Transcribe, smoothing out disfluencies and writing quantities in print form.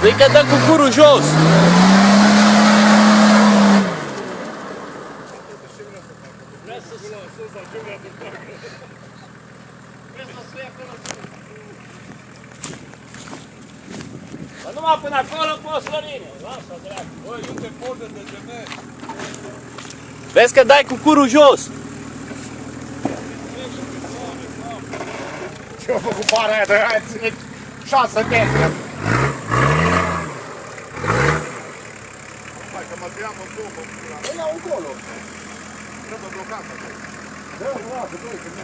Zic că dă cu curul jos! Bă, numai până acolo poți, Florine! Lasă, dracu! Băi, nu te poți de degener! Vezi că dai cu curul jos! Ce-a făcut para aia de aia, ține 6 metri! Hai că mă tăiam în două, Îl iau încolo! trebuie blocat acolo. Da, lasă, doi, că nu